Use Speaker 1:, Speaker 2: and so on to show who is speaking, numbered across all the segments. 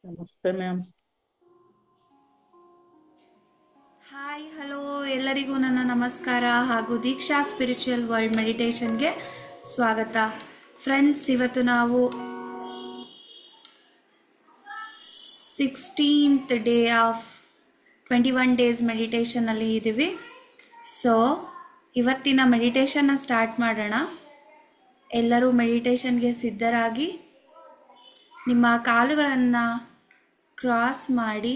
Speaker 1: ನಮಸ್ತೆ ma'am.
Speaker 2: Hi hello ಎಲ್ಲರಿಗೂ ನನ್ನ ನಮಸ್ಕಾರ ಹಾಗೂ ದೀಕ್ಷಾ ಸ್ಪಿರಿಚುವಲ್ ವರ್ಲ್ಡ್ ಮೆಡಿಟೇಷನ್ಗೆ ಸ್ವಾಗತ. ಫ್ರೆಂಡ್ಸ್, ಇವತ್ತು ನಾವು 16th ಡೇ ಆಫ್ 21 ಡೇಸ್ ಮೆಡಿಟೇಷನಲ್ಲಿ ಇದ್ದೀವಿ. ಸೊ ಇವತ್ತಿನ ಮೆಡಿಟೇಷನ್ನ ಸ್ಟಾರ್ಟ್ ಮಾಡೋಣ. ಎಲ್ಲರೂ ಮೆಡಿಟೇಷನ್ಗೆ ಸಿದ್ಧರಾಗಿ ನಿಮ್ಮ ಕಾಲುಗಳನ್ನು ಕ್ರಾಸ್ ಮಾಡಿ,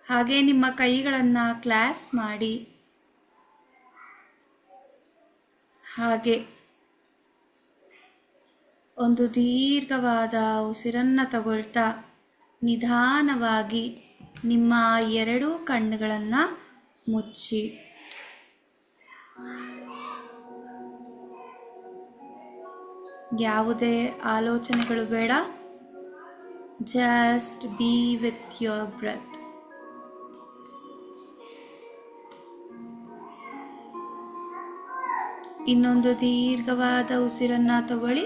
Speaker 2: ಹಾಗೆ ನಿಮ್ಮ ಕೈಗಳನ್ನು ಕ್ಲಾಸ್ ಮಾಡಿ, ಹಾಗೆ ಒಂದು ದೀರ್ಘವಾದ ಉಸಿರನ್ನು ತಗೊಳ್ತಾ ನಿಧಾನವಾಗಿ ನಿಮ್ಮ ಎರಡೂ ಕಣ್ಣುಗಳನ್ನು ಮುಚ್ಚಿ. ಯಾವುದೇ ಆಲೋಚನೆಗಳು ಬೇಡ, just be with your breath. ಇನ್ನೊಂದು ದೀರ್ಘವಾದ ಉಸಿರನ್ನ ತಗೊಳ್ಳಿ.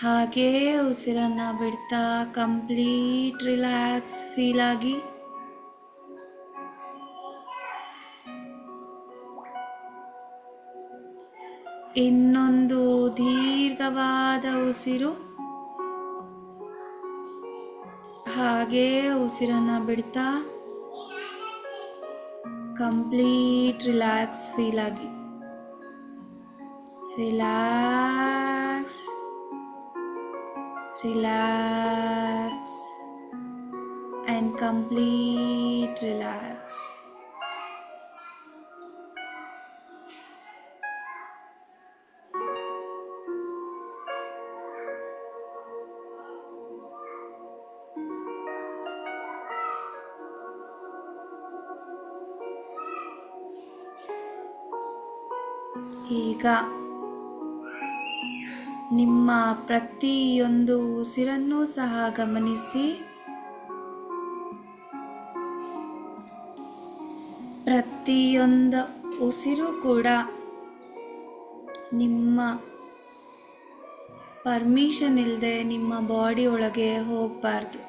Speaker 2: ಹಾಗೇ ಉಸಿರನ್ನ ಬಿಡ್ತಾ ಕಂಪ್ಲೀಟ್ ರಿಲ್ಯಾಕ್ಸ್ ಫೀಲ್ ಆಗಿ ಇನ್ನೊಂದು ದೀರ್ಘವಾದ ಉಸಿರು. ಹಾಗೇ ಉಸಿರನ್ನ ಬಿಡ್ತಾ ಕಂಪ್ಲೀಟ್ ರಿಲ್ಯಾಕ್ಸ್ ಫೀಲ್ ಆಗಿ relax relax and complete relax. ಈಗ ನಿಮ್ಮ ಪ್ರತಿಯೊಂದು ಉಸಿರನ್ನೂ ಸಹ ಗಮನಿಸಿ. ಪ್ರತಿಯೊಂದು ಉಸಿರು ಕೂಡ ನಿಮ್ಮ ಪರ್ಮಿಷನ್ ಇಲ್ಲದೆ ನಿಮ್ಮ ಬಾಡಿ ಒಳಗೆ ಹೋಗಬಾರ್ದು.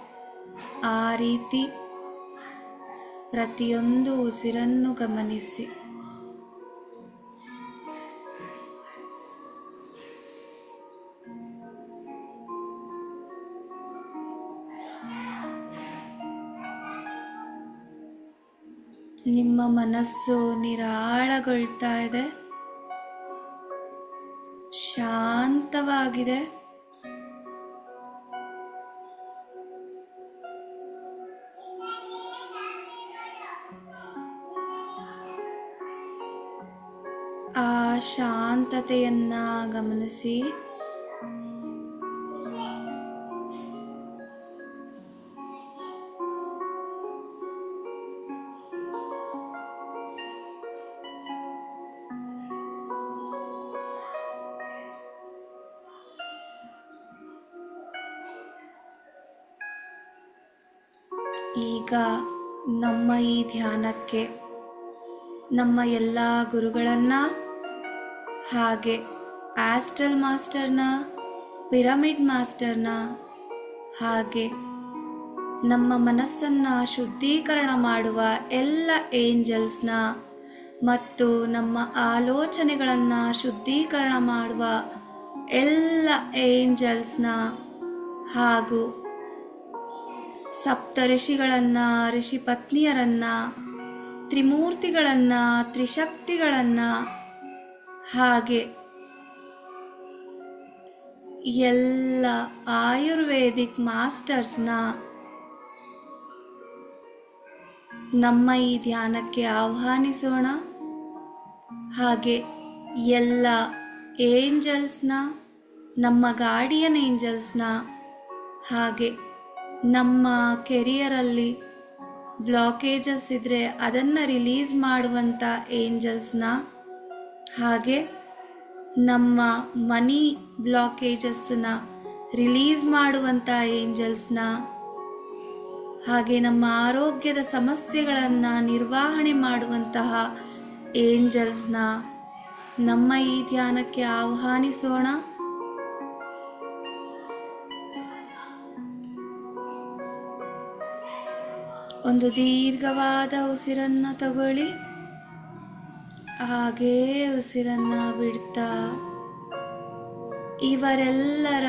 Speaker 2: ಆ ರೀತಿ ಪ್ರತಿಯೊಂದು ಉಸಿರನ್ನು ಗಮನಿಸಿ. ನಿಮ್ಮ ಮನಸ್ಸು ನಿರಾಳಗೊಳ್ತಾ ಇದೆ, ಶಾಂತವಾಗಿದೆ. ಆ ಶಾಂತತೆಯನ್ನ ಗಮನಿಸಿ. ಈಗ ನಮ್ಮ ಈ ಧ್ಯಾನಕ್ಕೆ ನಮ್ಮ ಎಲ್ಲ ಗುರುಗಳನ್ನು, ಹಾಗೆ ಆಸ್ಟ್ರಲ್ ಮಾಸ್ಟರ್ನ, ಪಿರಮಿಡ್ ಮಾಸ್ಟರ್ನ, ಹಾಗೆ ನಮ್ಮ ಮನಸ್ಸನ್ನು ಶುದ್ಧೀಕರಣ ಮಾಡುವ ಎಲ್ಲ ಏಂಜಲ್ಸ್ನ ಮತ್ತು ನಮ್ಮ ಆಲೋಚನೆಗಳನ್ನು ಶುದ್ಧೀಕರಣ ಮಾಡುವ ಎಲ್ಲ ಏಂಜಲ್ಸ್ನ ಹಾಗೂ ಸಪ್ತ ಋಷಿಗಳನ್ನು, ಋಷಿ ಪತ್ನಿಯರನ್ನು, ತ್ರಿಮೂರ್ತಿಗಳನ್ನು, ತ್ರಿಶಕ್ತಿಗಳನ್ನು, ಹಾಗೆ ಎಲ್ಲ ಆಯುರ್ವೇದಿಕ್ ಮಾಸ್ಟರ್ಸ್ನ ನಮ್ಮ ಈ ಧ್ಯಾನಕ್ಕೆ ಆಹ್ವಾನಿಸೋಣ. ಹಾಗೆ ಎಲ್ಲ ಏಂಜಲ್ಸ್ನ, ನಮ್ಮ ಗಾರ್ಡಿಯನ್ ಏಂಜಲ್ಸ್ನ, ಹಾಗೆ ನಮ್ಮ ಕೆರಿಯರಲ್ಲಿ ಬ್ಲಾಕೇಜಸ್ ಇದ್ದರೆ ಅದನ್ನು ರಿಲೀಸ್ ಮಾಡುವಂಥ ಏಂಜಲ್ಸ್ನ, ಹಾಗೆ ನಮ್ಮ ಮನಿ ಬ್ಲಾಕೇಜಸ್ನ ರಿಲೀಸ್ ಮಾಡುವಂಥ ಏಂಜಲ್ಸ್ನ, ಹಾಗೆ ನಮ್ಮ ಆರೋಗ್ಯದ ಸಮಸ್ಯೆಗಳನ್ನು ನಿರ್ವಹಣೆ ಮಾಡುವಂತಹ ಏಂಜಲ್ಸ್ನ ನಮ್ಮ ಈ ಧ್ಯಾನಕ್ಕೆ ಆಹ್ವಾನಿಸೋಣ. ಒಂದು ದೀರ್ಘವಾದ ಉಸಿರನ್ನು ತಗೊಳ್ಳಿ. ಹಾಗೇ ಉಸಿರನ್ನು ಬಿಡ್ತಾ ಇವರೆಲ್ಲರ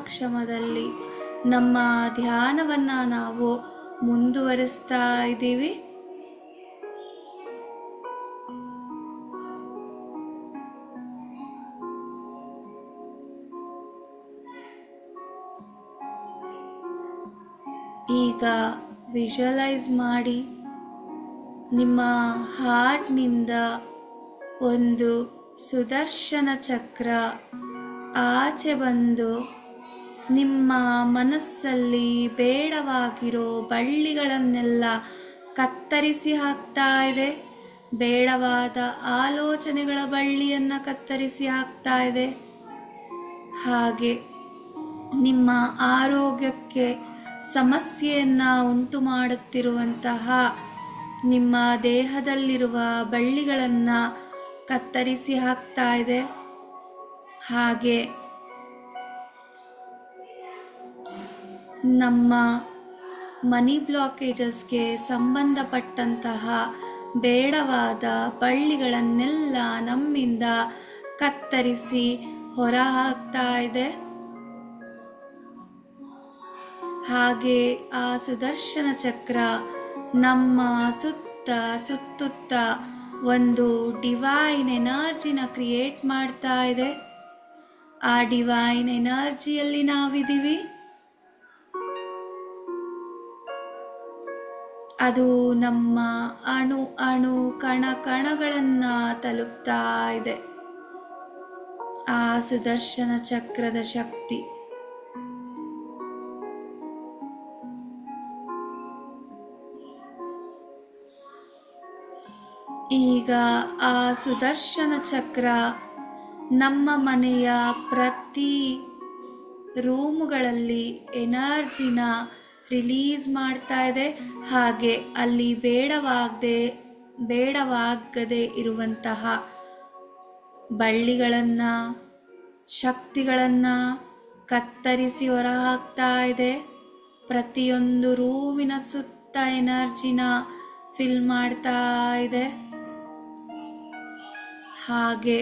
Speaker 2: ಕ್ಷಮದಲ್ಲಿ ನಮ್ಮ ಧ್ಯಾನವನ್ನು ನಾವು ಮುಂದುವರಿಸ್ತಾ ಇದ್ದೀವಿ. ಈಗ ವಿಜುವಲೈಸ್ ಮಾಡಿ ನಿಮ್ಮ ಹಾರ್ಟ್ನಿಂದ ಒಂದು ಸುದರ್ಶನ ಚಕ್ರ ಆಚೆ ಬಂದು ನಿಮ್ಮ ಮನಸ್ಸಲ್ಲಿ ಬೇಡವಾಗಿರೋ ಬಳ್ಳಿಗಳನ್ನೆಲ್ಲ ಕತ್ತರಿಸಿ ಹಾಕ್ತಾ ಇದೆ. ಬೇಡವಾದ ಆಲೋಚನೆಗಳ ಬಳ್ಳಿಯನ್ನು ಕತ್ತರಿಸಿ ಹಾಕ್ತಾ ಇದೆ. ಹಾಗೆ ನಿಮ್ಮ ಆರೋಗ್ಯಕ್ಕೆ ಸಮಸ್ಯೆಯನ್ನು ಉಂಟು ಮಾಡುತ್ತಿರುವಂತಹ ನಿಮ್ಮ ದೇಹದಲ್ಲಿರುವ ಬಳ್ಳಿಗಳನ್ನು ಕತ್ತರಿಸಿ ಹಾಕ್ತಾ ಇದೆ. ಹಾಗೆ ನಮ್ಮ ಮನಿ ಬ್ಲಾಕೇಜಸ್ಗೆ ಸಂಬಂಧಪಟ್ಟಂತಹ ಬೇಡವಾದ ಬಳ್ಳಿಗಳನ್ನೆಲ್ಲ ನಮ್ಮಿಂದ ಕತ್ತರಿಸಿ ಹೊರ ಹಾಕ್ತಾ ಇದೆ. ಹಾಗೆ ಆ ಸುದರ್ಶನ ಚಕ್ರ ನಮ್ಮ ಸುತ್ತುತ್ತ ಒಂದು ಡಿವೈನ್ ಎನರ್ಜಿನ ಕ್ರಿಯೇಟ್ ಮಾಡ್ತಾ ಇದೆ. ಆ ಡಿವೈನ್ ಎನರ್ಜಿಯಲ್ಲಿ ನಾವಿದ್ದೀವಿ. ಅದು ನಮ್ಮ ಅಣು ಕಣಗಳನ್ನ ತಲುಪ್ತಾ ಇದೆ. ಆ ಸುದರ್ಶನ ಚಕ್ರದ ಶಕ್ತಿ ಈಗ ಆ ಸುದರ್ಶನ ಚಕ್ರ ನಮ್ಮ ಮನೆಯ ಪ್ರತಿ ರೂಮುಗಳಲ್ಲಿ ಎನರ್ಜಿನ ರಿಲೀಸ್ ಮಾಡ್ತಾ ಇದೆ. ಹಾಗೆ ಅಲ್ಲಿ ಬೇಡವಾಗದೆ ಇರುವಂತಹ ಬಳ್ಳಿಗಳನ್ನು ಶಕ್ತಿಗಳನ್ನು ಕತ್ತರಿಸಿ ಹೊರಹಾಕ್ತಾ ಇದೆ. ಪ್ರತಿಯೊಂದು ರೂಮಿನ ಸುತ್ತ ಎನರ್ಜಿನ ಫಿಲ್ ಮಾಡ್ತಾ ಇದೆ. ಹಾಗೆ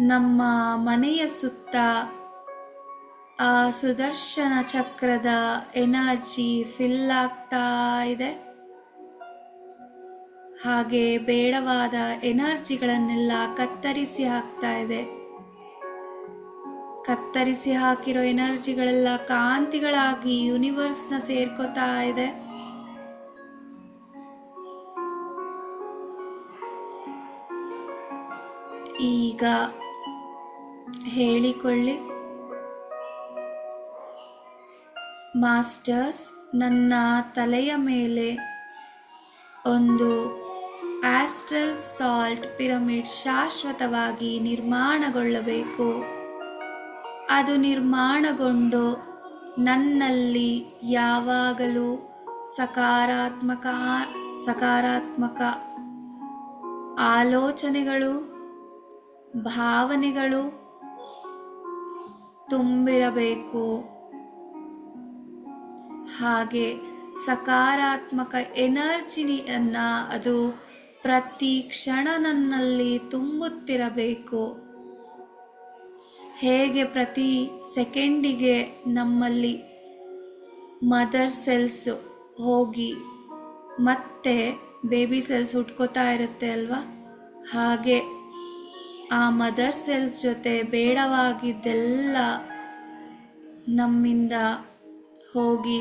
Speaker 2: ನಮ್ಮ ಮನೆಯ ಸುತ್ತ ಆ ಸುದರ್ಶನ ಚಕ್ರದ ಎನರ್ಜಿ ಫಿಲ್ ಆಗ್ತಾ ಇದೆ. ಹಾಗೆ ಬೇಡವಾದ ಎನರ್ಜಿಗಳನ್ನೆಲ್ಲ ಕತ್ತರಿಸಿ ಹಾಕ್ತಾ ಇದೆ. ಕತ್ತರಿಸಿ ಹಾಕಿರೋ ಎನರ್ಜಿಗಳೆಲ್ಲ ಕಾಂತಿಗಳಾಗಿ ಯೂನಿವರ್ಸ್ನ ಸೇರ್ಕೋತಾ ಇದೆ. ಈಗ ಹೇಳಿಕೊಳ್ಳಿ, ಮಾಸ್ಟರ್ಸ್, ನನ್ನ ತಲೆಯ ಮೇಲೆ ಒಂದು ಆಸ್ಟ್ರಲ್ ಸಾಲ್ಟ್ ಪಿರಮಿಡ್ ಶಾಶ್ವತವಾಗಿ ನಿರ್ಮಾಣಗೊಳ್ಳಬೇಕು. ಅದು ನಿರ್ಮಾಣಗೊಂಡು ನನ್ನಲ್ಲಿ ಯಾವಾಗಲೂ ಸಕಾರಾತ್ಮಕ ಆಲೋಚನೆಗಳು, ಭಾವನೆಗಳು ತುಂಬಿರಬೇಕು. ಹಾಗೆ ಸಕಾರಾತ್ಮಕ ಎನರ್ಜಿಯನ್ನ ಅದು ಪ್ರತಿ ಕ್ಷಣ ನನ್ನಲ್ಲಿ ತುಂಬುತ್ತಿರಬೇಕು. ಹೇಗೆ ಪ್ರತಿ ಸೆಕೆಂಡಿಗೆ ನಮ್ಮಲ್ಲಿ ಮದರ್ ಸೆಲ್ಸ್ ಹೋಗಿ ಮತ್ತೆ ಬೇಬಿ ಸೆಲ್ಸ್ ಹುಟ್ಕೋತಾ ಇರುತ್ತೆ ಅಲ್ವಾ, ಹಾಗೆ ಆ ಮದರ್ ಸೆಲ್ಸ್ ಜೊತೆ ಬೇಡವಾಗಿದ್ದೆಲ್ಲ ನಮ್ಮಿಂದ ಹೋಗಿ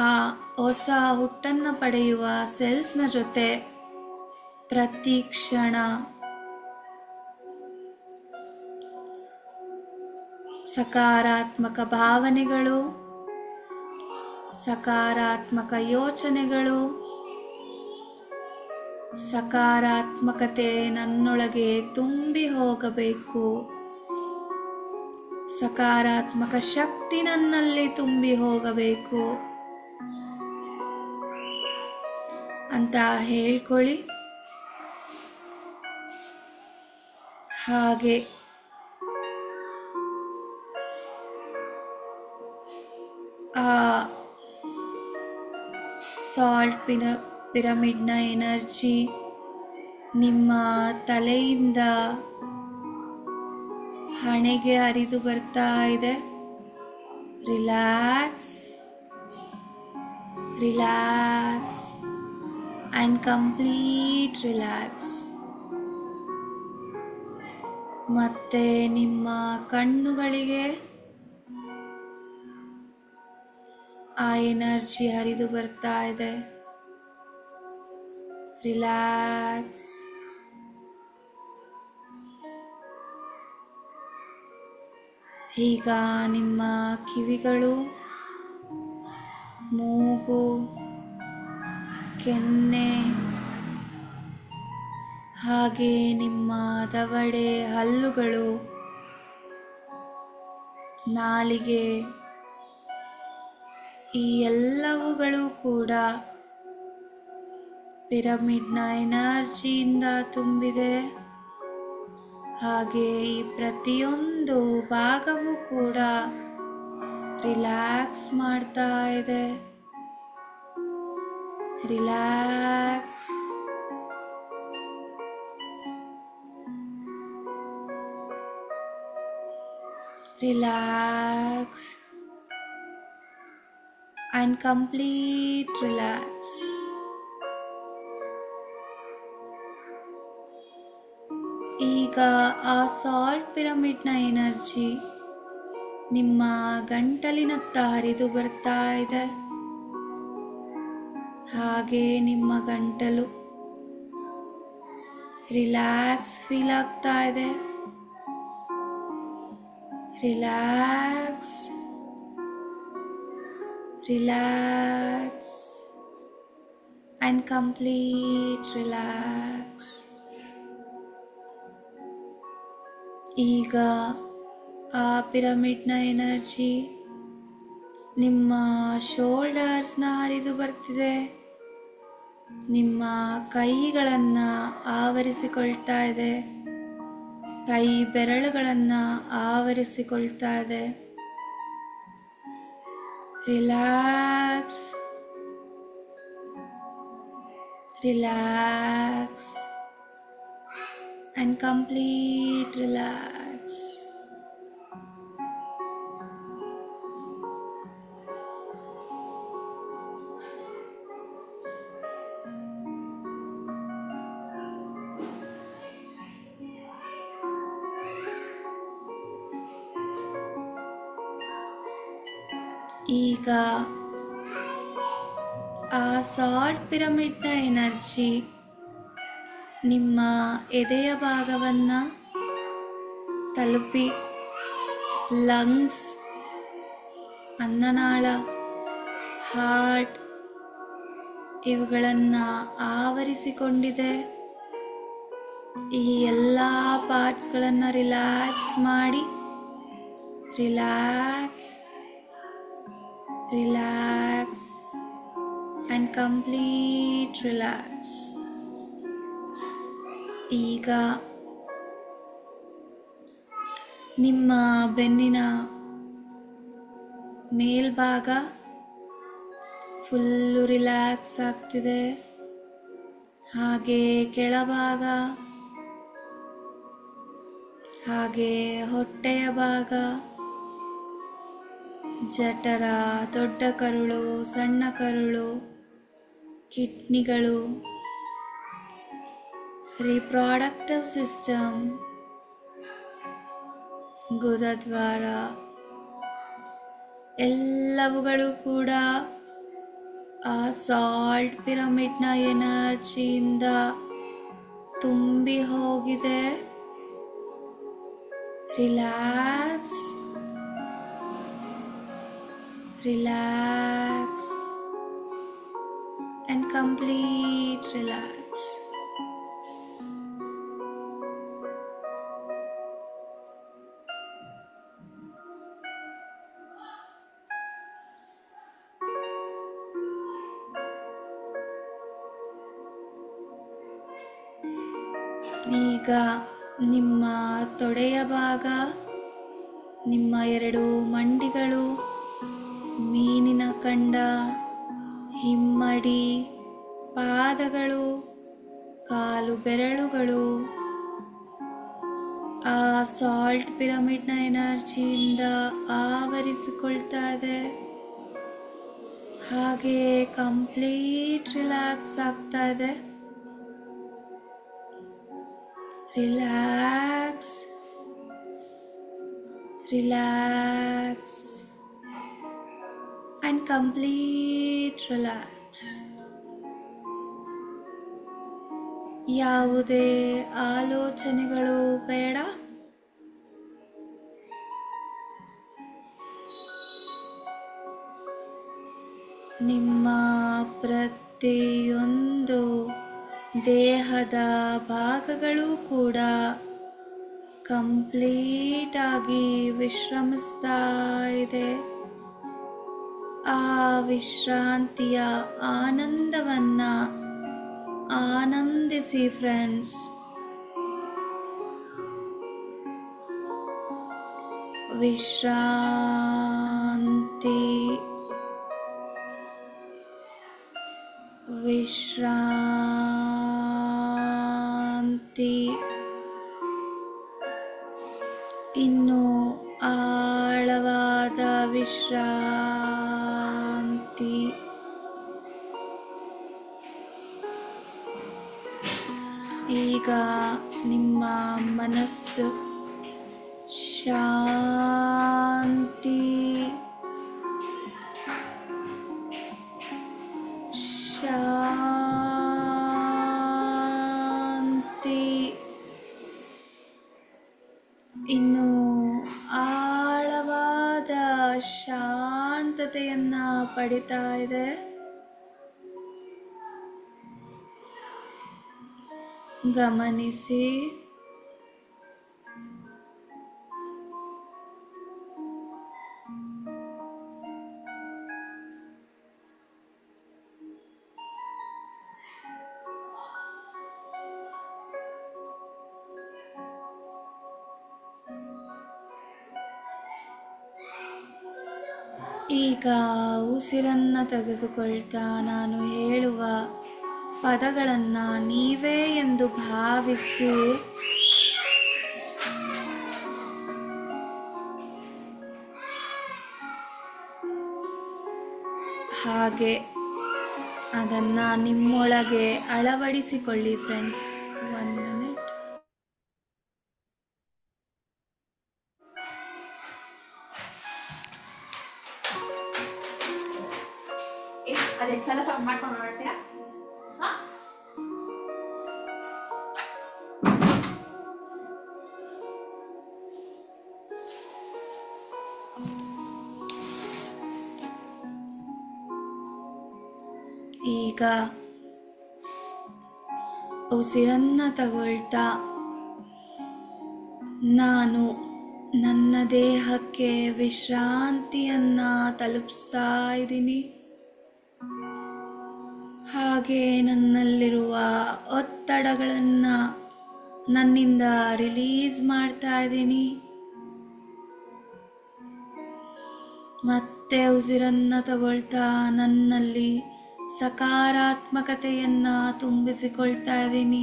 Speaker 2: ಆ ಹೊಸ ಹುಟ್ಟನ್ನು ಪಡೆಯುವ ಸೆಲ್ಸ್ನ ಜೊತೆ ಪ್ರತಿ ಕ್ಷಣ ಸಕಾರಾತ್ಮಕ ಭಾವನೆಗಳು, ಸಕಾರಾತ್ಮಕ ಯೋಚನೆಗಳು, ಸಕಾರಾತ್ಮಕತೆ ನನ್ನೊಳಗೆ ತುಂಬಿ ಹೋಗಬೇಕು. ಸಕಾರಾತ್ಮಕ ಶಕ್ತಿ ನನ್ನಲ್ಲಿ ತುಂಬಿ ಹೋಗಬೇಕು ಅಂತ ಹೇಳ್ಕೊಳ್ಳಿ. ಹಾಗೆ ಸಾಲ್ಟ್ ಪಿರಮಿಡ್ನ ಎನರ್ಜಿ ನಿಮ್ಮ ತಲೆಯಿಂದ ಹಣೆಗೆ ಹರಿದು ಬರ್ತಾ ಇದೆ. Relax, relax and complete relax. ಮತ್ತೆ ನಿಮ್ಮ ಕಣ್ಣುಗಳಿಗೆ ಆ ಎನರ್ಜಿ ಹರಿದು ಬರ್ತಾ ಇದೆ. ರಿಲ್ಯಾಕ್ಸ್. ಈಗ ನಿಮ್ಮ ಕಿವಿಗಳು, ಮೂಗು, ಕೆನ್ನೆ, ಹಾಗೆ ನಿಮ್ಮ ದವಡೆ, ಹಲ್ಲುಗಳು, ನಾಲಿಗೆ, ಈ ಎಲ್ಲವುಗಳು ಕೂಡ ಪಿರಮಿಡ್ನ ಎನರ್ಜಿಯಿಂದ ತುಂಬಿದೆ. ಹಾಗೆ ಈ ಪ್ರತಿಯೊಂದು ಭಾಗವೂ ಕೂಡ ರಿಲ್ಯಾಕ್ಸ್ ಮಾಡ್ತಾ ಇದೆ. Relax. Relax and complete relax. ಈಗ ಆ ಸಾಲ್ಟ್ ಪಿರಮಿಡ್ನ ಎನರ್ಜಿ ನಿಮ್ಮ ಗಂಟಲಿನತ್ತ ಹರಿದು ಬರ್ತಾ ಇದೆ. ಹಾಗೆ ನಿಮ್ಮ ಗಂಟಲು ರಿಲ್ಯಾಕ್ಸ್ ಫೀಲ್ ಆಗ್ತಾ ಇದೆ. Relax, relax and complete relax. ಈಗ ಆ ಪಿರಮಿಡ್ನ ಎನರ್ಜಿ ನಿಮ್ಮ ಶೋಲ್ಡರ್ಸ್ನ ಹರಿದು ಬರ್ತಿದೆ. ನಿಮ್ಮ ಕೈಗಳನ್ನು ಆವರಿಸಿಕೊಳ್ತಾ ಇದೆ. ಕೈ ಬೆರಳುಗಳನ್ನು ಆವರಿಸಿಕೊಳ್ತಾ ಇದೆ. Relax, relax and complete relax. ಈಗ ಆ ಸಾಲ್ಟ್ ಪಿರಮಿಡ್ನ ಎನರ್ಜಿ ನಿಮ್ಮ ಎದೆಯ ಭಾಗವನ್ನು ತಲುಪಿ ಲಂಗ್ಸ್, ಅನ್ನನಾಳ, ಹಾರ್ಟ್ ಇವುಗಳನ್ನು ಆವರಿಸಿಕೊಂಡಿದೆ. ಈ ಎಲ್ಲ ಪಾರ್ಟ್ಸ್ಗಳನ್ನು ರಿಲ್ಯಾಕ್ಸ್ ಮಾಡಿ. Relax, relax and complete relax. ಈಗ ನಿಮ್ಮ ಬೆನ್ನಿನ ಮೇಲ್ಭಾಗ ಫುಲ್ಲು ರಿಲ್ಯಾಕ್ಸ್ ಆಗ್ತಿದೆ. ಹಾಗೆ ಕೆಳಭಾಗ, ಹಾಗೆ ಹೊಟ್ಟೆಯ ಭಾಗ, ಜಠರ, ದೊಡ್ಡ ಕರುಳು, ಸಣ್ಣ ಕರುಳು, ಕಿಡ್ನಿಗಳು, ರಿಪ್ರೊಡಕ್ಟಿವ್ ಸಿಸ್ಟಮ್, ಗುದದ್ವಾರ ಎಲ್ಲವುಗಳು ಕೂಡ ಆ ಸಾಲ್ಟ್ ಪಿರಮಿಡ್ನ ಎನರ್ಜಿಯಿಂದ ತುಂಬಿ ಹೋಗಿದೆ. Relax, relax and complete relax. ಈಗ ನಿಮ್ಮ ತೊಡೆಯ ಭಾಗ, ನಿಮ್ಮ ಎರಡು ಮಂಡಿಗಳು, ಮೀನಿನ ಕಂಡ, ಹಿಮ್ಮಡಿ, ಪಾದಗಳು, ಕಾಲು ಬೆರಳುಗಳು ಆ ಸಾಲ್ಟ್ ಪಿರಮಿಡ್ನ ಎನರ್ಜಿಯಿಂದ ಆವರಿಸಿಕೊಳ್ತಾ ಇದೆ. ಹಾಗೆ ಕಂಪ್ಲೀಟ್ ರಿಲ್ಯಾಕ್ಸ್ ಆಗ್ತಾ ಇದೆ. Relax, relax and complete relax. ಯಾವುದೇ ಆಲೋಚನೆಗಳು ಬೇಡ. ನಿಮ್ಮ ಪ್ರತಿಯೊಂದು ದೇಹದ ಭಾಗಗಳು ಕೂಡ ಕಂಪ್ಲೀಟ್ ಆಗಿ ವಿಶ್ರಮಿಸ್ತಾ ಇದೆ. ಆ ವಿಶ್ರಾಂತಿಯ ಆನಂದವನ್ನ ಆನಂದಿಸಿ ಫ್ರೆಂಡ್ಸ್. ವಿಶ್ರಾಂತಿ, ವಿಶ್ರಾಂತಿ. ಇನ್ನು ಆಳವಾದ ವಿಶ್ರಾಂತಿ. ಈಗ ನಿಮ್ಮ ಮನಸ್ಸು ಶಾಂತಿ, ಶಾಂತಿ. ಇನ್ನು ಆಳವಾದ ಶಾಂತತೆಯನ್ನ ಪಡಿತಾ ಇದೆ. ಗಮನಿಸಿ. ಈಗ ಉಸಿರನ್ನ ತೆಗೆದುಕೊಳ್ತಾ ನಾನು ಹೇಳುವ ಪದಗಳನ್ನ ನೀವೇ ಎಂದು ಭಾವಿಸಿ ಹಾಗೆ ಅದನ್ನ ನಿಮ್ಮೊಳಗೆ ಅಳವಡಿಸಿಕೊಳ್ಳಿ ಫ್ರೆಂಡ್ಸ್. 1 minute. ಅದೇ ಸಲ ಸೌಂಡ್ ಮಾಡ್ಕೊಂಡು ನೋಡ್ತೀರಾ? ಈಗ ಉಸಿರನ್ನ ತಗೊಳ್ತಾ ನಾನು ನನ್ನ ದೇಹಕ್ಕೆ ವಿಶ್ರಾಂತಿಯನ್ನ ತಲುಪಿಸ್ತಾ ಇದ್ದೀನಿ. ಹಾಗೆ ನನ್ನಲ್ಲಿರುವ ಒತ್ತಡಗಳನ್ನ ನನ್ನಿಂದ ರಿಲೀಸ್ ಮಾಡ್ತಾ ಇದ್ದೀನಿ. ಮತ್ತೆ ಉಸಿರನ್ನ ತಗೊಳ್ತಾ ನನ್ನಲ್ಲಿ ಸಕಾರಾತ್ಮಕತೆಯನ್ನ ತುಂಬಿಸಿಕೊಳ್ತಾ ಇದ್ದೀನಿ.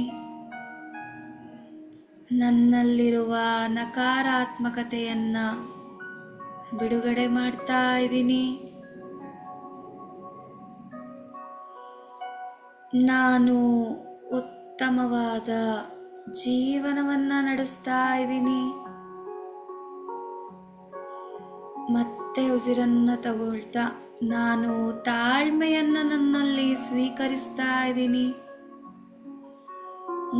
Speaker 2: ನನ್ನಲ್ಲಿರುವ ನಕಾರಾತ್ಮಕತೆಯನ್ನ ಬಿಡುಗಡೆ ಮಾಡ್ತಾ ಇದ್ದೀನಿ. ನಾನು ಉತ್ತಮವಾದ ಜೀವನವನ್ನ ನಡೆಸ್ತಾ ಇದ್ದೀನಿ. ಮತ್ತೆ ಉಸಿರನ್ನ ತಗೊಳ್ತಾ ನಾನು ತಾಳ್ಮೆಯನ್ನ ನನ್ನಲ್ಲಿ ಸ್ವೀಕರಿಸ್ತಾ ಇದ್ದೀನಿ.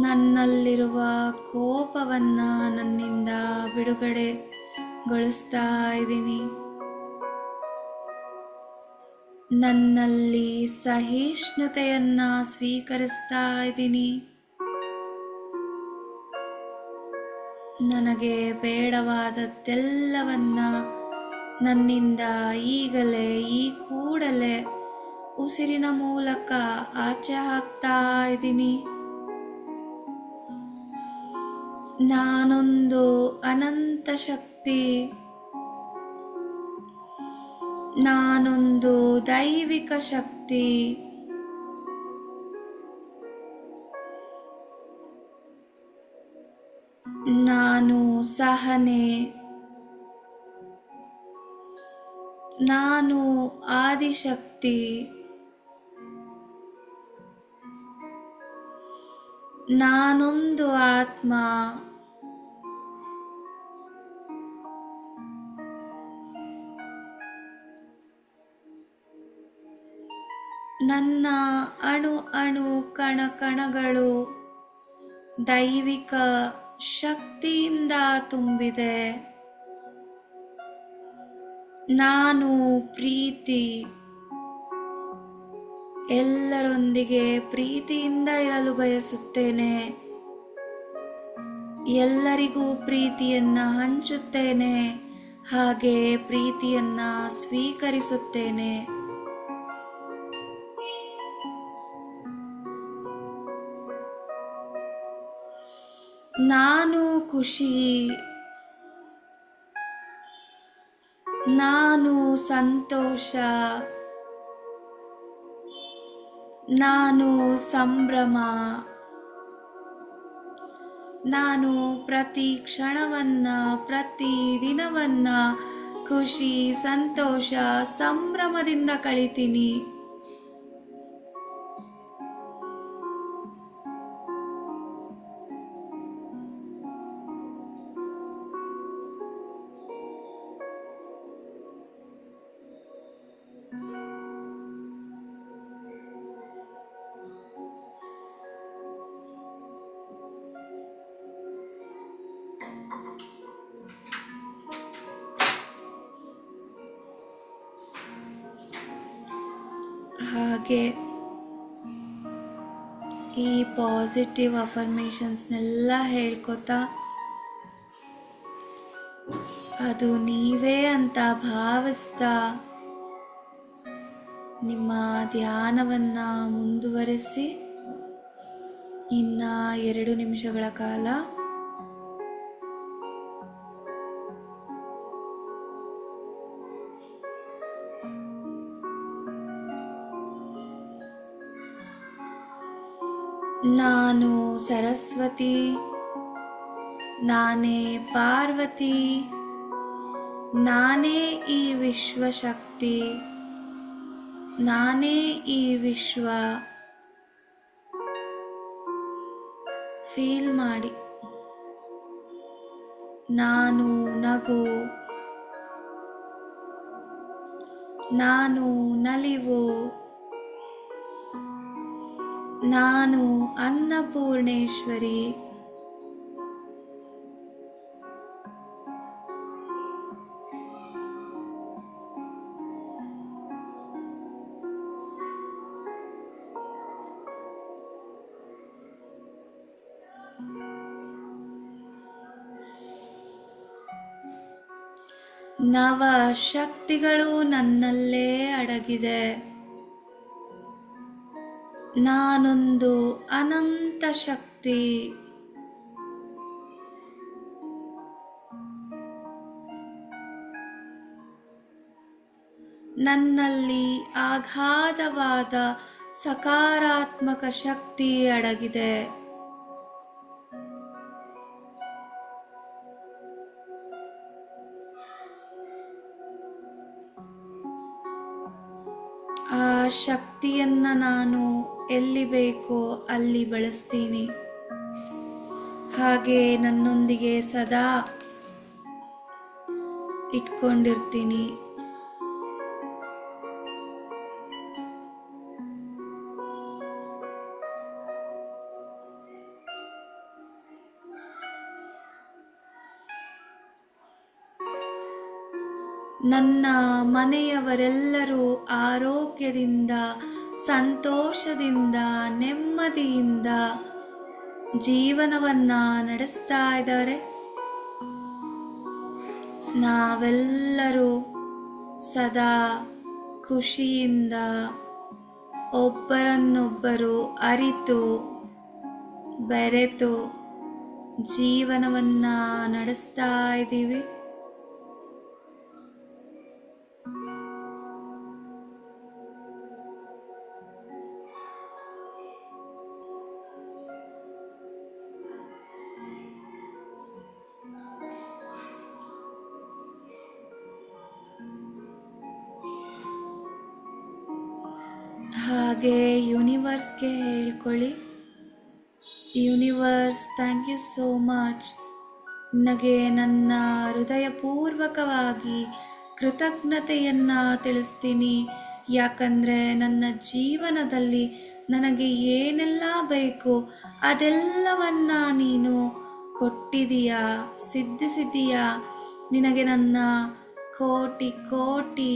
Speaker 2: ನನ್ನಲ್ಲಿರುವ ಕೋಪವನ್ನ ನನ್ನಿಂದ ಬಿಡುಗಡೆಗೊಳಿಸ್ತಾ ಇದ್ದೀನಿ. ನನ್ನಲ್ಲಿ ಸಹಿಷ್ಣುತೆಯನ್ನ ಸ್ವೀಕರಿಸ್ತಾ ಇದ್ದೀನಿ. ನನಗೆ ಬೇಡವಾದದ್ದೆಲ್ಲವನ್ನ ನನ್ನಿಂದ ಈಗಲೇ ಈ ಕೂಡಲೇ ಉಸಿರಿನ ಮೂಲಕ ಆಚೆ ಹಾಕ್ತಾ ಇದ್ದೀನಿ. ನಾನೊಂದು ಅನಂತ ಶಕ್ತಿ. ನಾನೊಂದು ದೈವಿಕ ಶಕ್ತಿ. ನಾನು ಸಹನೆ. ನಾನು ಆದಿಶಕ್ತಿ. ನಾನೊಂದು ಆತ್ಮ. ನನ್ನ ಅಣು ಅಣು ಕಣ ಕಣಗಳು ದೈವಿಕ ಶಕ್ತಿಯಿಂದ ತುಂಬಿದೆ. ನಾನು ಪ್ರೀತಿ. ಎಲ್ಲರೊಂದಿಗೆ ಪ್ರೀತಿಯಿಂದ ಇರಲು ಬಯಸುತ್ತೇನೆ. ಎಲ್ಲರಿಗೂ ಪ್ರೀತಿಯನ್ನ ಹಂಚುತ್ತೇನೆ, ಹಾಗೆ ಪ್ರೀತಿಯನ್ನ ಸ್ವೀಕರಿಸುತ್ತೇನೆ. ನಾನು ಖುಷಿ. ನಾನು ಸಂತೋಷ. ನಾನು ಸಂಭ್ರಮ. ನಾನು ಪ್ರತಿ ಕ್ಷಣವನ್ನ, ಪ್ರತಿ ದಿನವನ್ನ ಖುಷಿ, ಸಂತೋಷ, ಸಂಭ್ರಮದಿಂದ ಕಳಿತೀನಿ. ಹಾಗೆ ಈ ಪಾಸಿಟಿವ್ ಅಫರ್ಮೇಷನ್ಸ್ನೆಲ್ಲ ಹೇಳ್ಕೊತಾ ಅದು ನೀವೇ ಅಂತ ಭಾವಿಸ್ತಾ ನಿಮ್ಮ ಧ್ಯಾನವನ್ನ ಮುಂದುವರಿಸಿ. ಇನ್ನ 2 ನಿಮಿಷಗಳ ಕಾಲ ನಾನು ಸರಸ್ವತಿ. ನಾನೇ ಪಾರ್ವತಿ. ನಾನೇ ಈ ವಿಶ್ವಶಕ್ತಿ. ನಾನೇ ಈ ವಿಶ್ವ. ಫೀಲ್ ಮಾಡಿ. ನಾನು ನಗು. ನಾನು ನಲಿವು. ನಾನು ಅನ್ನಪೂರ್ಣೇಶ್ವರಿ. ನವ ಶಕ್ತಿಗಳು ನನ್ನಲ್ಲೇ ಅಡಗಿದೆ. ನಾನೊಂದು ಅನಂತ ಶಕ್ತಿ. ನನ್ನಲ್ಲಿ ಅಗಾಧವಾದ ಸಕಾರಾತ್ಮಕ ಶಕ್ತಿ ಅಡಗಿದೆ. ಆ ಶಕ್ತಿಯನ್ನ ನಾನು ಎಲ್ಲಿ ಬೇಕೋ ಅಲ್ಲಿ ಬಳಸ್ತೀನಿ. ಹಾಗೆ ನನ್ನೊಂದಿಗೆ ಸದಾ ಇಟ್ಕೊಂಡಿರ್ತೀನಿ. ನನ್ನ ಮನೆಯವರೆಲ್ಲರೂ ಆರೋಗ್ಯದಿಂದ, ಸಂತೋಷದಿಂದ, ನೆಮ್ಮದಿಯಿಂದ ಜೀವನವನ್ನ ನಡೆಸ್ತಾ ಇದ್ದಾರೆ. ನಾವೆಲ್ಲರೂ ಸದಾ ಖುಷಿಯಿಂದ ಒಬ್ಬರನ್ನೊಬ್ಬರು ಅರಿತು ಬೆರೆತು ಜೀವನವನ್ನ ನಡೆಸ್ತಾ ಇದ್ದೀವಿ. ಹಾಗೆ ಯೂನಿವರ್ಸ್ಗೆ ಹೇಳ್ಕೊಳ್ಳಿ, universe thank you so much. ನನಗೆ ನನ್ನ ಹೃದಯಪೂರ್ವಕವಾಗಿ ಕೃತಜ್ಞತೆಯನ್ನು ತಿಳಿಸ್ತೀನಿ. ಯಾಕಂದರೆ ನನ್ನ ಜೀವನದಲ್ಲಿ ನನಗೆ ಏನೆಲ್ಲ ಬೇಕು ಅದೆಲ್ಲವನ್ನ ನೀನು ಕೊಟ್ಟಿದೀಯಾ, ಸಿದ್ಧಿಸಿದೀಯಾ. ನಿನಗೆ ನನ್ನ ಕೋಟಿ ಕೋಟಿ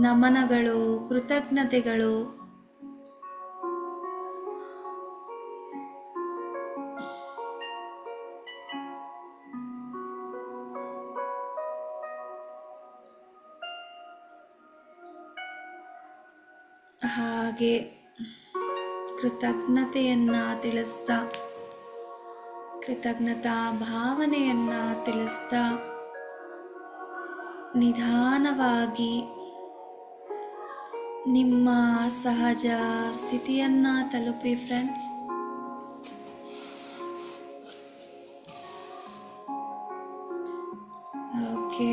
Speaker 2: ನಮನಗಳು, ಕೃತಜ್ಞತೆಗಳು. ಹಾಗೆ ಕೃತಜ್ಞತೆಯನ್ನು ತಿಳಿಸ್ತಾ, ಕೃತಜ್ಞತಾ ಭಾವನೆಯನ್ನು ತಿಳಿಸ್ತಾ ನಿಧಾನವಾಗಿ ನಿಮ್ಮ ಸಹಜ ಸ್ಥಿತಿಯನ್ನು ತಲುಪಿ ಫ್ರೆಂಡ್ಸ್. ಓಕೆ,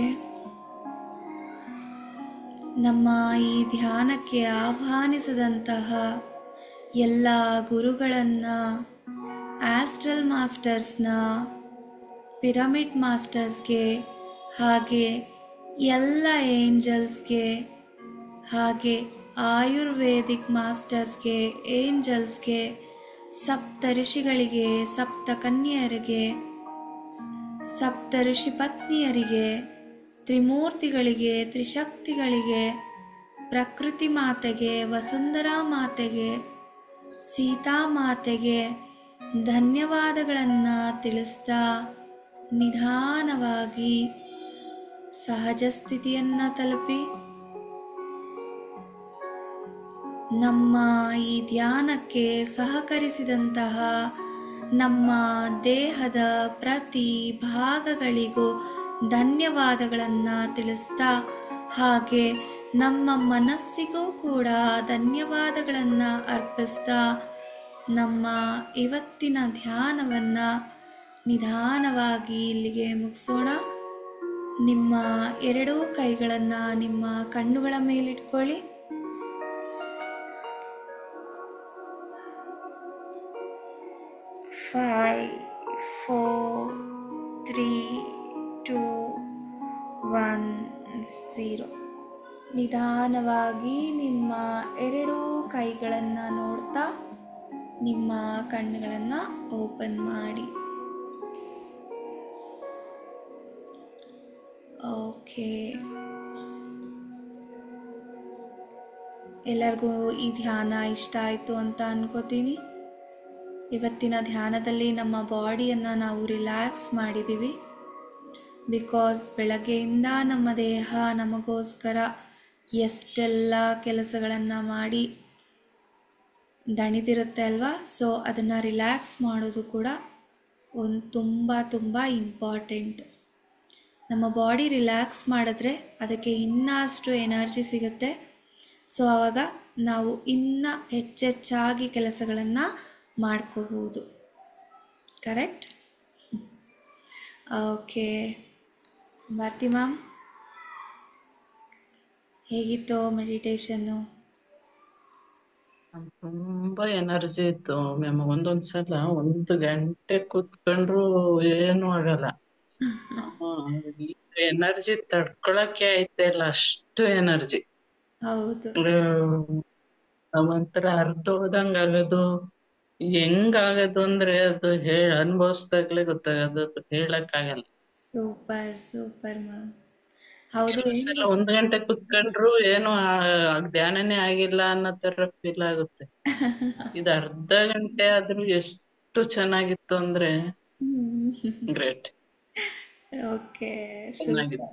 Speaker 2: ನಮ್ಮ ಈ ಧ್ಯಾನಕ್ಕೆ ಆಹ್ವಾನಿಸಿದಂತಹ ಎಲ್ಲ ಗುರುಗಳನ್ನು, ಆಸ್ಟ್ರಲ್ ಮಾಸ್ಟರ್ಸ್ನ, ಪಿರಮಿಡ್ ಮಾಸ್ಟರ್ಸ್ಗೆ, ಹಾಗೆ ಎಲ್ಲ ಏಂಜಲ್ಸ್ಗೆ, ಹಾಗೆ ಆಯುರ್ವೇದಿಕ್ ಮಾಸ್ಟರ್ಸ್ಗೆ, ಏಂಜಲ್ಸ್ಗೆ, ಸಪ್ತ ಋಷಿಗಳಿಗೆ, ಸಪ್ತ ಕನ್ಯೆಯರಿಗೆ, ಸಪ್ತ ಋಷಿ ಪತ್ನಿಯರಿಗೆ, ತ್ರಿಮೂರ್ತಿಗಳಿಗೆ, ತ್ರಿಶಕ್ತಿಗಳಿಗೆ, ಪ್ರಕೃತಿ ಮಾತೆಗೆ, ವಸುಂಧರಾ ಮಾತೆಗೆ, ಸೀತಾ ಮಾತೆಗೆ ಧನ್ಯವಾದಗಳನ್ನು ತಿಳಿಸ್ತಾ ನಿಧಾನವಾಗಿ ಸಹಜ ಸ್ಥಿತಿಯನ್ನು ತಲುಪಿ ನಮ್ಮ ಈ ಧ್ಯಾನಕ್ಕೆ ಸಹಕರಿಸಿದಂತಹ ನಮ್ಮ ದೇಹದ ಪ್ರತಿ ಭಾಗಗಳಿಗೂ ಧನ್ಯವಾದಗಳನ್ನು ತಿಳಿಸ್ತಾ, ಹಾಗೆ ನಮ್ಮ ಮನಸ್ಸಿಗೂ ಕೂಡ ಧನ್ಯವಾದಗಳನ್ನು ಅರ್ಪಿಸ್ತಾ ನಮ್ಮ ಇವತ್ತಿನ ಧ್ಯಾನವನ್ನು ನಿಧಾನವಾಗಿ ಇಲ್ಲಿಗೆ ಮುಗಿಸೋಣ. ನಿಮ್ಮ ಎರಡೂ ಕೈಗಳನ್ನು ನಿಮ್ಮ ಕಣ್ಣುಗಳ ಮೇಲಿಟ್ಕೊಳ್ಳಿ. ಫೈವ್, 4, 3, 2, 1, 0. ನಿಧಾನವಾಗಿ ನಿಮ್ಮ ಎರಡೂ ಕೈಗಳನ್ನು ನೋಡ್ತಾ ನಿಮ್ಮ ಕಣ್ಣುಗಳನ್ನು ಓಪನ್ ಮಾಡಿ. ಓಕೆ, ಎಲ್ಲರಿಗೂ ಈ ಧ್ಯಾನ ಇಷ್ಟ ಆಯಿತು ಅಂತ ಅನ್ಕೋತೀನಿ. ಇವತ್ತಿನ ಧ್ಯಾನದಲ್ಲಿ ನಮ್ಮ ಬಾಡಿಯನ್ನು ನಾವು ರಿಲ್ಯಾಕ್ಸ್ ಮಾಡಿದ್ದೀವಿ. ಬಿಕಾಸ್ ಬೆಳಗ್ಗೆಯಿಂದ ನಮ್ಮ ದೇಹ ನಮಗೋಸ್ಕರ ಎಷ್ಟೆಲ್ಲ ಕೆಲಸಗಳನ್ನು ಮಾಡಿ ದಣಿದಿರುತ್ತೆ ಅಲ್ವಾ. ಸೊ ಅದನ್ನು ರಿಲ್ಯಾಕ್ಸ್ ಮಾಡೋದು ಕೂಡ ಒಂದು ತುಂಬ ಇಂಪಾರ್ಟೆಂಟ್. ನಮ್ಮ ಬಾಡಿ ರಿಲ್ಯಾಕ್ಸ್ ಮಾಡಿದ್ರೆ ಅದಕ್ಕೆ ಇನ್ನಷ್ಟು ಎನರ್ಜಿ ಸಿಗುತ್ತೆ. ಸೊ ಆವಾಗ ನಾವು ಇನ್ನೂ ಹೆಚ್ಚೆಚ್ಚಾಗಿ ಕೆಲಸಗಳನ್ನು ಮಾಡ್ಕೋಬಹುದು. ಕರೆಕ್ಟ್? ಓಕೆ, ಭಾರತಿ ಮ್ಯಾಮ್ ಹೇಗಿತ್ತು ಮೆಡಿಟೇಷನ್ನು?
Speaker 1: ತುಂಬಾ ಎನರ್ಜಿ ಇತ್ತು ಮ್ಯಾಮ್. ಒಂದೊಂದ್ಸಲ 1 ಗಂಟೆ ಕೂತ್ಕೊಂಡ್ರು ಏನು ಆಗಲ್ಲ. ಎನರ್ಜಿ ತಡ್ಕೊಳಕ್ಕೆ ಆಯ್ತಾ ಇಲ್ಲ, ಅಷ್ಟು ಎನರ್ಜಿ.
Speaker 2: ಹೌದು,
Speaker 1: ಒಂಥರ ಅರ್ಧ ಹೋದಂಗ ಆಗೋದು. ಹೆಂಗಾಗದು ಅಂದ್ರೆ ಅದು ಅನುಭವಿಸ್ದಾಗ್ಲೇ ಗೊತ್ತಾಗದು, ಅದು ಹೇಳಕ್ ಆಗಲ್ಲ.
Speaker 2: Super ma'am. ಹೌದು,
Speaker 1: ಕೆಲವ್ಸಲ 1 ಗಂಟೆ ಕುತ್ಕೊಂಡ್ರು ಏನು ಧ್ಯಾನನೇ ಆಗಿಲ್ಲ ಅನ್ನೋ ತರ ಫೀಲ್ ಆಗುತ್ತೆ. ಇದು ಅರ್ಧ ಗಂಟೆ ಆದ್ರೂ ಎಷ್ಟು ಚೆನ್ನಾಗಿತ್ತು ಅಂದ್ರೆ ಗ್ರೇಟ್.
Speaker 2: ಓಕೆ,
Speaker 1: ಚೆನ್ನಾಗಿತ್ತು.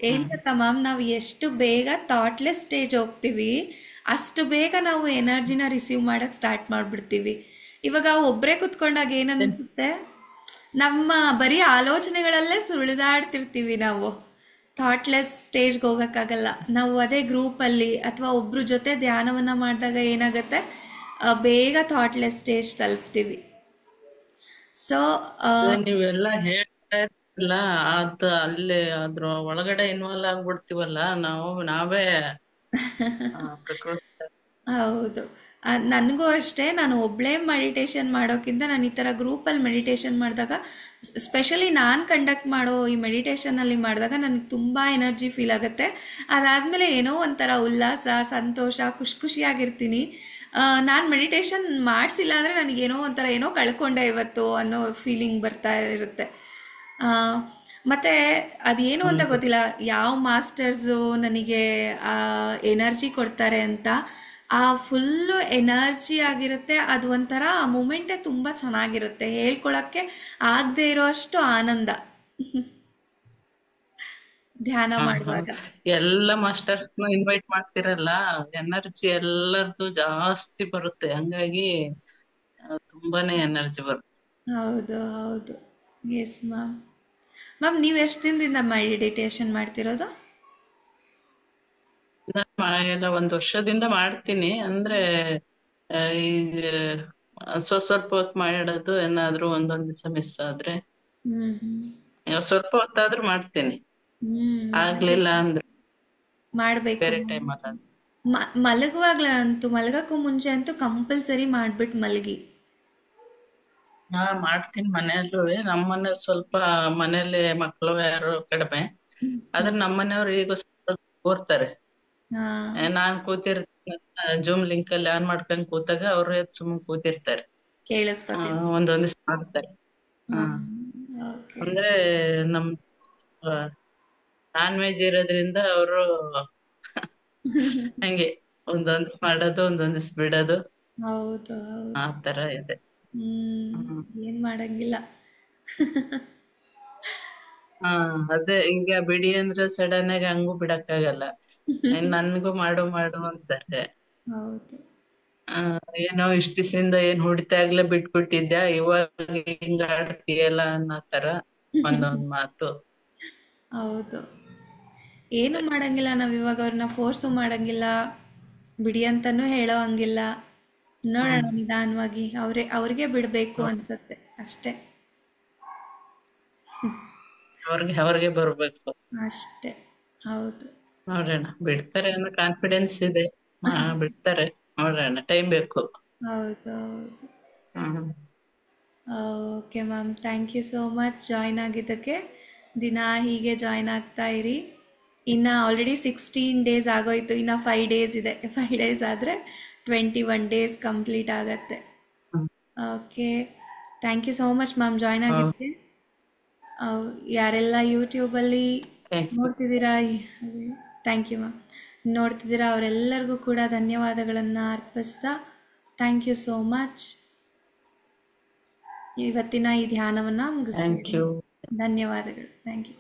Speaker 2: ಏನ್ ಗೊತ್ತಾ ಮ್ಯಾಮ್, ನಾವು ಎಷ್ಟು ಬೇಗ ಥಾಟ್ಲೆಸ್ ಸ್ಟೇಜ್ ಹೋಗ್ತೀವಿ ಅಷ್ಟು ಬೇಗ ನಾವು ಎನರ್ಜಿನ ರಿಸೀವ್ ಮಾಡಕ್ ಸ್ಟಾರ್ಟ್ ಮಾಡ್ಬಿಡ್ತೀವಿ. ಇವಾಗ ಒಬ್ಬರೇ ಕುತ್ಕೊಂಡಾಗ ಏನನ್ಸುತ್ತೆ, ನಮ್ಮ ಬರೀ ಆಲೋಚನೆಗಳಲ್ಲೇ ಸುಳಿದಾಡ್ತಿರ್ತೀವಿ. ನಾವು ಥಾಟ್ಲೆಸ್ ಸ್ಟೇಜ್ಗೆ ಹೋಗೋಕ್ಕಾಗಲ್ಲ. ನಾವು ಅದೇ ಗ್ರೂಪಲ್ಲಿ ಅಥವಾ ಒಬ್ರ ಜೊತೆ ಧ್ಯಾನವನ್ನು ಮಾಡಿದಾಗ ಏನಾಗುತ್ತೆ, ಬೇಗ ಥಾಟ್ಲೆಸ್ ಸ್ಟೇಜ್ ತಲುಪ್ತೀವಿ. ಸೊ
Speaker 1: ನೀವೆಲ್ಲ ಹೇಳ್ತಾ ಇರ್ತಿಲ್ಲ, ಅಲ್ಲೇ ಅದ್ರ ಒಳಗಡೆ ಇನ್ವಾಲ್ವ್ ಆಗ್ಬಿಡ್ತೀವಲ್ಲ ನಾವೇ. ಪ್ರಕೃತಿ
Speaker 2: ಹೌದು. ನನಗೂ ಅಷ್ಟೇ, ನಾನು ಒಬ್ಳೇ ಮೆಡಿಟೇಷನ್ ಮಾಡೋಕ್ಕಿಂತ ನಾನು ಈ ಥರ ಗ್ರೂಪಲ್ಲಿ ಮೆಡಿಟೇಷನ್ ಮಾಡಿದಾಗ, ಸ್ಪೆಷಲಿ ನಾನು ಕಂಡಕ್ಟ್ ಮಾಡೋ ಈ ಮೆಡಿಟೇಷನಲ್ಲಿ ಮಾಡಿದಾಗ ನನಗೆ ತುಂಬ ಎನರ್ಜಿ ಫೀಲ್ ಆಗುತ್ತೆ. ಅದಾದಮೇಲೆ ಏನೋ ಒಂಥರ ಉಲ್ಲಾಸ, ಸಂತೋಷ, ಖುಷಿಯಾಗಿರ್ತೀನಿ. ನಾನು ಮೆಡಿಟೇಷನ್ ಮಾಡಿಸಿಲ್ಲ ಅಂದರೆ ನನಗೇನೋ ಒಂಥರ ಏನೋ ಕಳ್ಕೊಂಡೆ ಇವತ್ತು ಅನ್ನೋ ಫೀಲಿಂಗ್ ಬರ್ತಾ ಇರುತ್ತೆ. ಆ, ಮತ್ತೆ ಅದೇನು ಅಂತ
Speaker 1: ಹೌದು.
Speaker 2: ಗೊತ್ತಿಲ್ಲ, ಯಾವ ಮಾಸ್ಟರ್ಸು ನನಗೆ ಆ ಎನರ್ಜಿ ಕೊಡ್ತಾರೆ ಅಂತ. ಆ ಫುಲ್ಲು ಎನರ್ಜಿ ಆಗಿರುತ್ತೆ, ಅದು ಒಂಥರ ಆ ಮೂಮೆಂಟೇ ತುಂಬ ಚೆನ್ನಾಗಿರುತ್ತೆ, ಹೇಳ್ಕೊಳಕ್ಕೆ ಆಗದೆ ಇರೋ ಅಷ್ಟು ಆನಂದ ಧ್ಯಾನ
Speaker 1: ಹಾ ಹಾ
Speaker 2: ಮಾಡುವಾಗ.
Speaker 1: ಎಲ್ಲ ಮಾಸ್ಟರ್ಸ್ನ ಇನ್ವೈಟ್ ಮಾಡ್ತಿರಲ್ಲ, ಎನರ್ಜಿ ಎಲ್ಲರದು ಜಾಸ್ತಿ ಬರುತ್ತೆ, ಹಂಗಾಗಿ ತುಂಬಾನೇ ಎನರ್ಜಿ ಬರುತ್ತೆ.
Speaker 2: ಹೌದು, ಹೌದು. Yes ma'am. ಮ್ಯಾಮ್, ನೀವು ಎಷ್ಟು ದಿನದಿಂದ ಮೆಡಿಟೇಷನ್ ಮಾಡ್ತಿರೋದು?
Speaker 1: ಎಲ್ಲ ಒಂದ್ ವರ್ಷದಿಂದ ಮಾಡ್ತೀನಿ ಅಂದ್ರೆ, ಈ ಸ್ವಲ್ಪ ಹೊತ್ತು ಮಾಡೋದು, ಏನಾದ್ರೂ ಒಂದೊಂದ್ ದಿವಸ ಮಿಸ್ ಆದ್ರೆ
Speaker 2: ಹ್ಮ್, ಹ್ಮ್.
Speaker 1: ಸ್ವಲ್ಪ ಹೊತ್ತಾದ್ರೂ ಮಾಡ್ತೀನಿ. ಆಗ್ಲಿಲ್ಲ
Speaker 2: ಮಾಡ್ಬೇಕು.
Speaker 1: ಅಂದ್ರೆ
Speaker 2: ಮಾಡಬೇಕು.
Speaker 1: ಬೇರೆ ಟೈಮ್ ಅಲ್ಲ.
Speaker 2: ಮಲಗುವಾಗ್ಲಂತೂ, ಮಲಗಕ್ಕೂ ಮುಂಚೆ ಅಂತೂ ಕಂಪಲ್ಸರಿ ಮಾಡ್ಬಿಟ್ಟು ಮಲಗಿ.
Speaker 1: ಹಾ ಮಾಡ್ತೀನಿ ಮನೆಯಲ್ಲೂ. ನಮ್ಮನೆ ಸ್ವಲ್ಪ ಮನೇಲಿ ಮಕ್ಕಳು ಯಾರು ಕಡಿಮೆ, ಆದ್ರೆ ನಮ್ಮನೆಯವ್ರು ಈಗ ಸ್ವಲ್ಪ ಓದ್ತಾರೆ.
Speaker 2: ಹಾ,
Speaker 1: ನಾನ್ ಕೂತಿರ್ತೀನಿ, ಜೂಮ್ ಲಿಂಕ್ ಅಲ್ಲಿ ಆನ್ ಮಾಡ್ಕೊಂಡ್ ಕೂತಾಗ ಅವ್ರು ಸುಮ್ಮನೆ ಕೂತಿರ್ತಾರೆ.
Speaker 2: ಕೇಳಿಸ್ಕೊತೀನಿ.
Speaker 1: ಒಂದೊಂದ್ ದಿವ್ಸ ಮಾಡ್ತಾರೆ.
Speaker 2: ಹಾ,
Speaker 1: ಹಾ
Speaker 2: ಓಕೆ.
Speaker 1: ಅಂದ್ರೆ ನಮ್ ನಾನ್ ವೆಜ್ ಇರೋದ್ರಿಂದ ಅವರು ಹಂಗೆ ಒಂದೊಂದ್ ದಿವ್ಸ ಮಾಡೋದು, ಒಂದೊಂದ್ ದಿವ್ಸ ಬಿಡೋದು,
Speaker 2: ಹೌದು,
Speaker 1: ಆ
Speaker 2: ಹೌದು.
Speaker 1: ತರ ಇದೆ.
Speaker 2: ಹ್ಮ್.
Speaker 1: ಹ್ಮ್
Speaker 2: ಏನ್ ಮಾಡಂಗಿಲ್ಲ.
Speaker 1: ಹಾ ಅದೇ ಈಗ ಬಿಡಿ ಅಂದ್ರೆ ಸಡನ್ ಆಗಿ ಹಂಗೂ ಬಿಡಕ್ಕಾಗಲ್ಲ. ನನ್ಗೂ ಮಾಡು ಮಾಡು ಅಂತಾರೆ.
Speaker 2: ಹೌದು.
Speaker 1: ಆ ಏನೋ ಇಷ್ಟ ದಿವಸದಿಂದ ಏನ್ ಹೊಡಿತಾಗ್ಲೇ ಬಿಟ್ಬಿಟ್ಟಿದ್ಯಾ, ಇವಾಗ ಹಿಂಗ ಆಡ್ತೀಯಲ್ಲ ಅನ್ನೋ ತರ ಒಂದೊಂದ್ ಮಾತು.
Speaker 2: ಹೌದು. ಏನು ಮಾಡಂಗಿಲ್ಲ, ನಾವ್ ಇವಾಗ ಅವ್ರನ್ನ ಫೋರ್ಸು ಮಾಡಂಗಿಲ್ಲ, ಬಿಡಿ ಅಂತಾನೂ ಹೇಳೋ ಹಂಗಿಲ್ಲ. ನೋಡೋಣ
Speaker 1: ಹ್ಮ್
Speaker 2: ನಿಧಾನವಾಗಿ, ಅವ್ರಿಗೆ ಬಿಡಬೇಕು ಅನ್ಸತ್ತೆ ಅಷ್ಟೇ.
Speaker 1: ಅವ್ರಿಗೆ ಬರ್ಬೇಕು.
Speaker 2: ಅಷ್ಟೇ. ಹೌದು.
Speaker 1: ನೋಡೋಣ, ಬಿಡ್ತಾರೆ ಅನ್ನೋ ಕಾನ್ಫಿಡೆನ್ಸ್ ಇದೆ. ಬಿಡ್ತಾರೆ, ನೋಡೋಣ, ಟೈಮ್ ಬೇಕು.
Speaker 2: ಹೌದು, ಹೌದು.
Speaker 1: Hmm
Speaker 2: okay ma'am, thank you so much join ಆಗಿದ್ದಕ್ಕೆ. ದಿನ ಹೀಗೆ ಜಾಯ್ನ್ ಆಗ್ತಾ ಇರಿ. ಇನ್ನು ಆಲ್ರೆಡಿ 16 ಡೇಸ್ ಆಗೋಯ್ತು, ಇನ್ನು 5 ಡೇಸ್ ಇದೆ. 5 ಡೇಸ್ ಆದರೆ 21 ಡೇಸ್ ಕಂಪ್ಲೀಟ್ ಆಗತ್ತೆ.
Speaker 1: Hmm
Speaker 2: okay, thank you so much ma'am join ಆಗಿದ್ದಕ್ಕೆ. ಯಾರೆಲ್ಲ ಯೂಟ್ಯೂಬಲ್ಲಿ
Speaker 1: ಥ್ಯಾಂಕ್ ಯು.
Speaker 2: ನೋಡ್ತಿದ್ದೀರಾ, ಥ್ಯಾಂಕ್ ಯು ಮ್ಯಾಮ್, ನೋಡ್ತಿದ್ದೀರಾ ಅವರೆಲ್ಲರಿಗೂ ಕೂಡ ಧನ್ಯವಾದಗಳನ್ನು ಅರ್ಪಿಸ್ತಾ, ಥ್ಯಾಂಕ್ ಯು ಸೋ ಮಚ್. ಇವತ್ತಿನ ಈ ಧ್ಯಾನವನ್ನು ಮುಗಿಸ್ತಾ
Speaker 1: ಥ್ಯಾಂಕ್
Speaker 2: ಇದ್ದೀನಿ.
Speaker 1: ಯು.
Speaker 2: ಧನ್ಯವಾದಗಳು. Thank you.